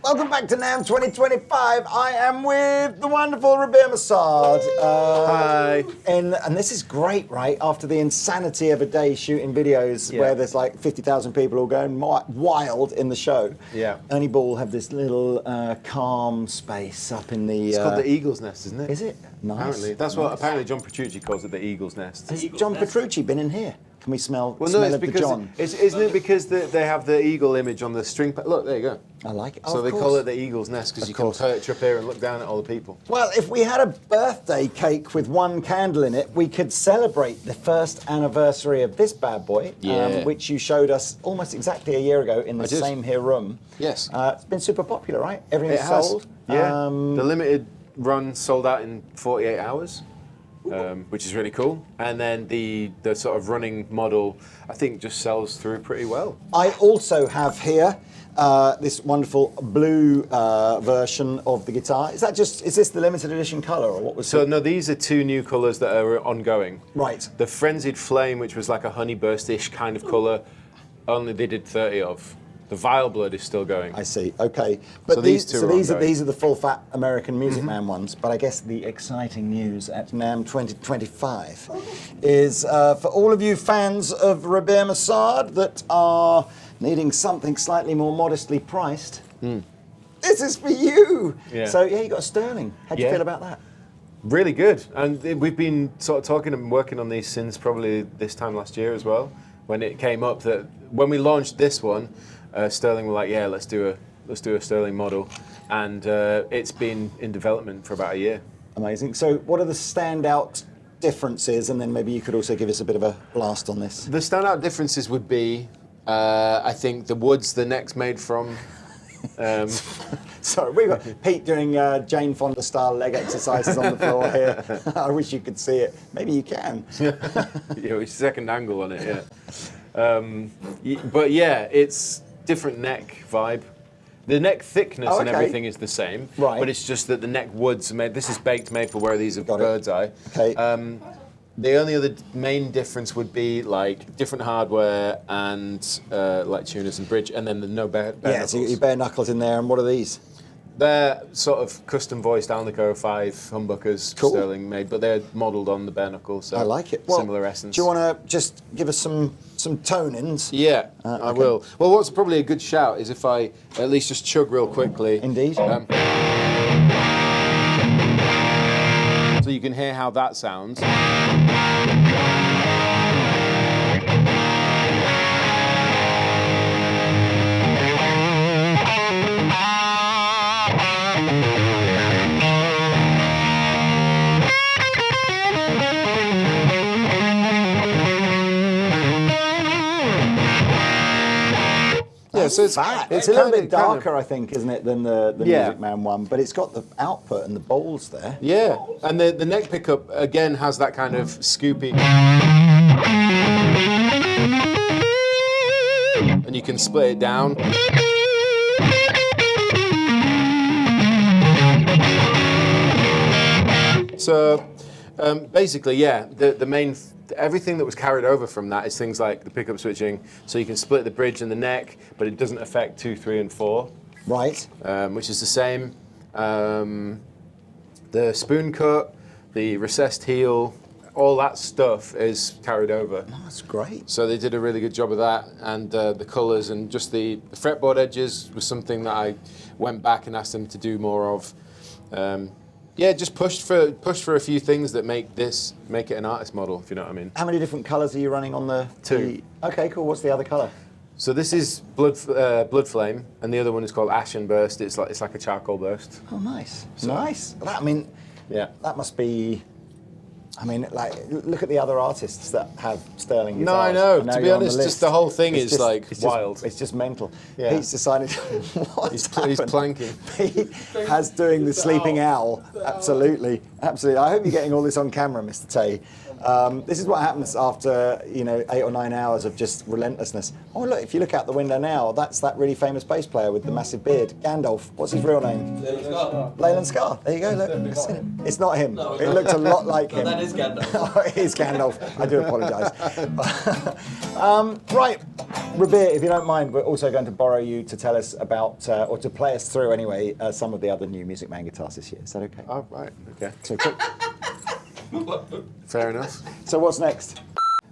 Welcome back to NAMM 2025. I am with the wonderful Rabea. Hi. And this is great, right? After the insanity of a day shooting videos where there's like 50,000 people all going wild in the show. Yeah. Ernie Ball have this little calm space up in the... It's called the Eagle's Nest, isn't it? Is it? Nice. Apparently. That's what apparently John Petrucci calls it, the Eagle's Nest. Has John Petrucci been in here? Can we smell, Well, smell no, it's of the because John? Isn't it because they have the eagle image on the string? Look, there you go. I like it. So they call it the Eagle's Nest because you can perch up here and look down at all the people. Well, if we had a birthday cake with one candle in it, we could celebrate the first anniversary of this bad boy, which you showed us almost exactly a year ago in the same here room. Yes. It's been super popular, right? Everything's sold. Yeah. The limited run sold out in 48 hours. Which is really cool. And then the sort of running model, I think, just sells through pretty well. I also have here this wonderful blue version of the guitar. Is this the limited edition color, or what was So no, these are two new colors that are ongoing. Right. The Frenzied Flame, which was like a honeyburst-ish kind of color, only they did 30 of. The Vile Blood is still going. I see. Okay, but so these are the full fat American Music Man ones. But I guess the exciting news at NAMM 2025 is for all of you fans of Rabea that are needing something slightly more modestly priced. This is for you. Yeah. So yeah, you got a Sterling. How do you feel about that? Really good, and we've been sort of talking and working on these since probably this time last year as well. When it came up that when we launched this one. Sterling were like, yeah, let's do a Sterling model, and it's been in development for about a year. Amazing. So, what are the standout differences, and then maybe you could also give us a bit of a blast on this. The standout differences would be, I think, the woods the neck's made from. Sorry, we've got Pete doing Jane Fonda style leg exercises on the floor here. I wish you could see it. Maybe you can. Yeah, second angle on it. Yeah, but yeah, it's. Different neck vibe. The neck thickness and everything is the same, right? But it's just that the neck woods are made. This is baked maple, where these are bird's eye. Okay. The only other main difference would be like different hardware and like tuners and bridge, and then the no bare knuckles. So you got your bare knuckles in there. And what are these? They're sort of custom voiced Alnico 5 humbuckers, Sterling made, but they're modelled on the bare knuckles. So I like it. Well, similar essence. Do you want to just give us some tone-ins? Yeah, I will. Well, what's probably a good shout is if I at least just chug real quickly. Indeed. So you can hear how that sounds. Yeah, so it's a little bit darker, I think, isn't it, than the Music Man one? But it's got the output and the bowls there. Yeah, and the neck pickup again has that kind of scoopy, and you can split it down. So basically, yeah, the main. Everything that was carried over from that is things like the pickup switching, so you can split the bridge and the neck, but it doesn't affect 2, 3, and 4. Right. Which is the same. The spoon cut, the recessed heel, all that stuff is carried over. Oh, that's great. So they did a really good job of that, and the colours and just the fretboard edges was something that I went back and asked them to do more of. Yeah, just pushed for a few things that make it an artist model, if you know what I mean. How many different colours are you running on the? 2. Okay, cool. What's the other colour? So this is blood flame, and the other one is called ashen burst. It's like a charcoal burst. Oh, nice, nice. That must be. I mean, like, look at the other artists that have Sterling guitars. No, I know. To be honest, just the whole thing is wild. It's just mental. Yeah. Pete's decided. He's planking. Pete has doing the sleeping owl. Absolutely, absolutely. I hope you're getting all this on camera, Mr. Tay. This is what happens after 8 or 9 hours of just relentlessness. Oh look, if you look out the window now, that's that really famous bass player with the massive beard, Gandalf. What's his real name? Leyland Scar. There you go. Look, I've seen it. It's not him. No, it looks a lot like him. That is Gandalf. Oh, it is Gandalf. I do apologise. Right, Rabea, if you don't mind, we're also going to borrow you to tell us about, or to play us through anyway, some of the other new Music Man guitars this year. Is that okay? Oh, right. Okay. So quick. Fair enough. So what's next?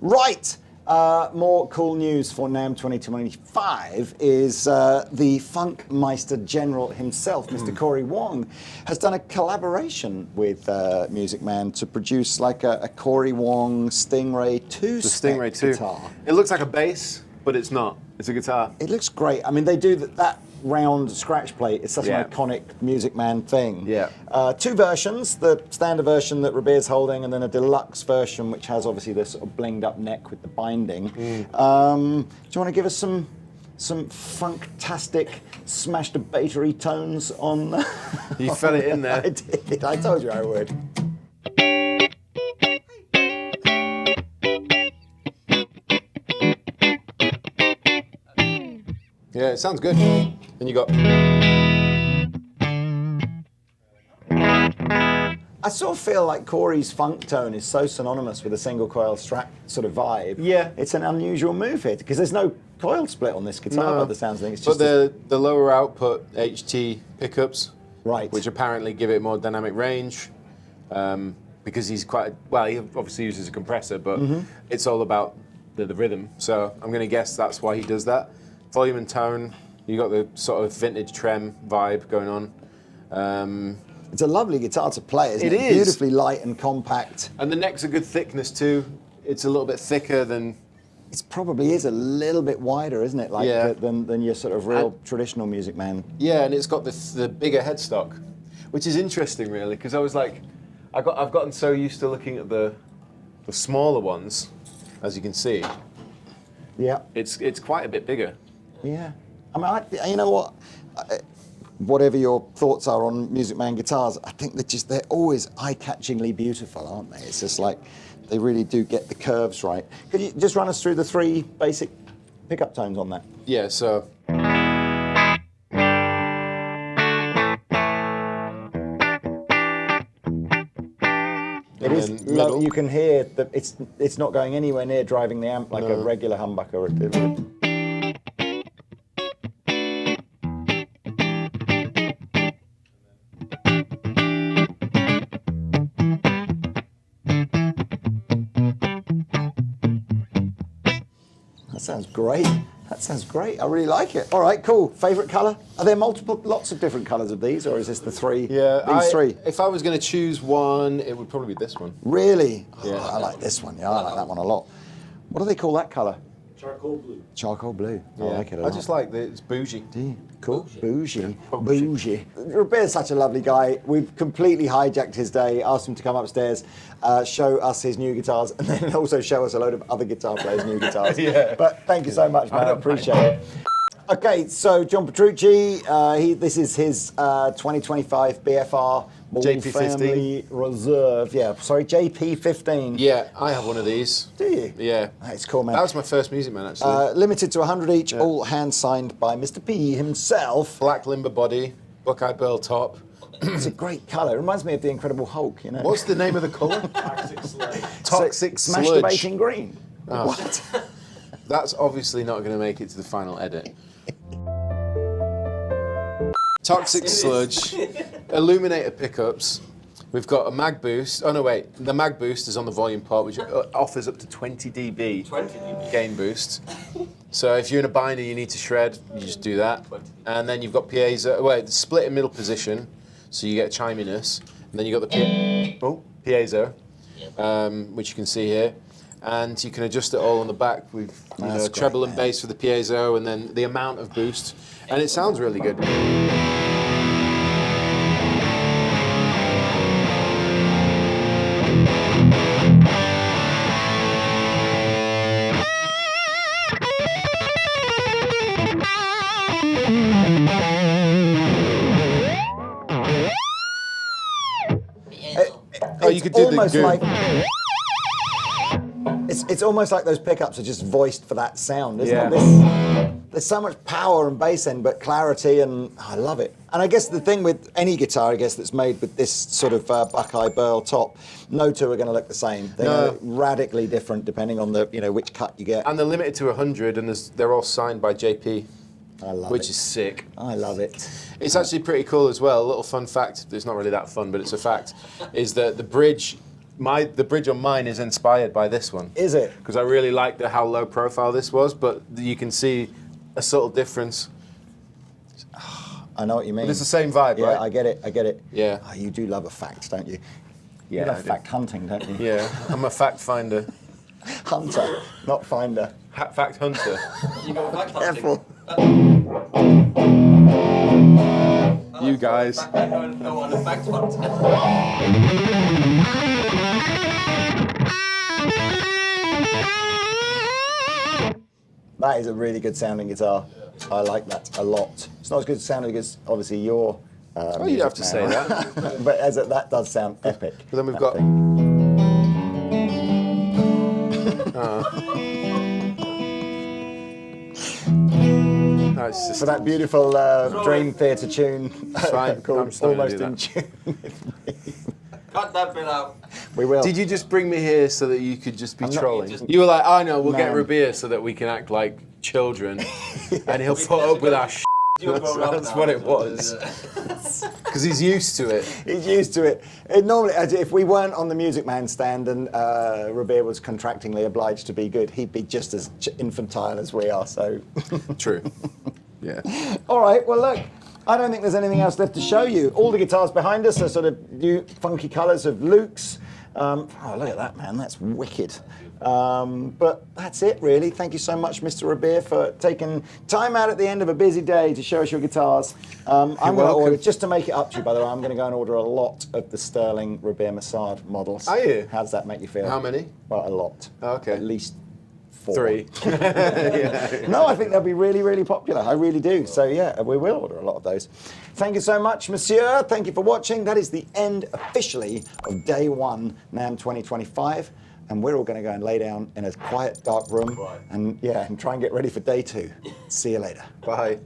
Right. More cool news for NAMM 2025 is the Funkmeister General himself, Mr. Cory Wong, has done a collaboration with Music Man to produce like a Cory Wong Stingray 2 The Stingray 2. guitar. It looks like a bass, but it's not. It's a guitar. It looks great. I mean, they do that round scratch plate. It's such Yeah. an iconic Music Man thing. Yeah. 2 versions, the standard version that Rabea's holding, and then a deluxe version, which has obviously this sort of blinged up neck with the binding. Do you want to give us some funktastic, smashed battery tones on? You fell it in there. I did. I told you I would. Yeah, it sounds good. And you got. I sort of feel like Cory's funk tone is so synonymous with a single coil Strat sort of vibe. Yeah. It's an unusual move here because there's no coil split on this guitar by the sounds of things. It's But just the lower output HT pickups, right. which apparently give it more dynamic range, because he's quite well. He obviously uses a compressor, but it's all about the rhythm. So I'm going to guess that's why he does that. Volume and tone. You got the sort of vintage trem vibe going on. It's a lovely guitar to play, isn't it? It is. Beautifully light and compact. And the neck's a good thickness too. It's a little bit thicker than. It probably is a little bit wider, isn't it? Like Yeah. than your sort of real traditional Music Man. Yeah, and it's got the bigger headstock, which is interesting really, because I was like, I've gotten so used to looking at the smaller ones, as you can see. Yeah. It's quite a bit bigger. Yeah. I mean, you know what? Whatever your thoughts are on Music Man guitars, I think they're always eye-catchingly beautiful, aren't they? It's just like, they really do get the curves right. Could you just run us through the 3 basic pickup tones on that? Yeah, so. It is low, you can hear that it's not going anywhere near driving the amp like a regular humbucker. That sounds great. That sounds great. I really like it. All right, cool. Favorite color? Are there lots of different colors of these, or is this the 3? Yeah, these 3. If I was going to choose one, it would probably be this one. Really? Oh, Yeah. I like this one. Yeah, I like that one a lot. What do they call that color? Charcoal blue. Charcoal blue. I Yeah. like it a I lot. just like that it's bougie. Cool. Bougie. Bougie. Rabea's such a lovely guy. We've completely hijacked his day, asked him to come upstairs, show us his new guitars, and then also show us a load of other guitar players' new guitars. Yeah. But thank you so much, man. I appreciate it. Okay, so John Petrucci, this is his 2025 BFR Ball JP15. Family Reserve. Yeah, sorry, JP15. Yeah, I have one of these. Do you? Yeah. That's cool, man. That was my first Music Man, actually. Limited to 100 each, all hand signed by Mr. P himself. Black limber body, Buckeye Pearl top. It's a great colour. It reminds me of the Incredible Hulk, you know. What's the name of the colour? Toxic sludge. Toxic So, sludge. masturbating green. Oh. What? That's obviously not going to make it to the final edit. Toxic sludge, illuminator pickups. We've got a mag boost. Oh no, wait. The mag boost is on the volume part, which offers up to 20 dB 20 dB. gain boost. So if you're in a binder, you need to shred, you just do that. And then you've got piezo. Wait, split in middle position, so you get chiminess. And then you've got the piezo, which you can see here. And you can adjust it all on the back with treble great, and bass for the piezo, and then the amount of boost. And it sounds really good. Oh, you could do the almost goon. like It's almost like those pickups are just voiced for that sound, isn't Yeah. it? There's so much power and bass end, but clarity, and I love it. And I guess the thing with any guitar, I guess, that's made with this sort of Buckeye Burl top, no two are going to look the same. They're No. gonna look radically different depending on the which cut you get. And they're limited to 100, and they're all signed by JP, I love which it. is sick. I love it. It's actually pretty cool as well. A little fun fact, it's not really that fun, but it's a fact, is that the bridge on mine is inspired by this one. Is it? Because I really liked how low profile this was, but you can see a subtle difference. I know what you mean. But it's the same vibe, Yeah, right? I get it. Yeah. Oh, you do love a fact, don't you? Yeah, You I love do. fact hunting, don't you? Yeah, I'm a fact finder. Hunter, not finder. Fact hunter. You go back hunting. Careful. You guys. I don't know what a fact hunt. That is a really good sounding guitar. I like that a lot. It's not as good sounding as obviously your. Oh, you have to say that. But that does sound epic. But then we've that got. thing. No, it's just, For that beautiful Dream Theater tune fine. I'm called just not gonna Almost do in that. Tune with Me. Cut that bit out. We will. Did you just bring me here so that you could just be I'm not- trolling? just- You were like, I know, we'll get Man. Rabea so that we can act like children, and he'll put up with our shit. You're grown up That's now, what it so- was. Because he's used to it. He's used to it. Normally, if we weren't on the Music Man stand and Rabea was contractingly obliged to be good, he'd be just as infantile as we are. So, True. Yeah. all right. Well, look, I don't think there's anything else left to show you. All the guitars behind us are sort of new, funky colours of Luke's. Oh, look at that, man. That's wicked. But that's it, really. Thank you so much, Mr. Rabea, for taking time out at the end of a busy day to show us your guitars. I'm going to welcome. order, just to make it up to you, by the way, I'm going to go and order a lot of the Sterling Rabea Massard models. Are you? How does that make you feel? How many? Well, a lot. Okay. At least 4. 3. No, I think they'll be really, really popular. I really do. So, yeah, we will order a lot of those. Thank you so much, monsieur. Thank you for watching. That is the end, officially, of day 1, NAMM 2025. And we're all going to go and lay down in a quiet, dark room and try and get ready for day 2. See you later. Bye.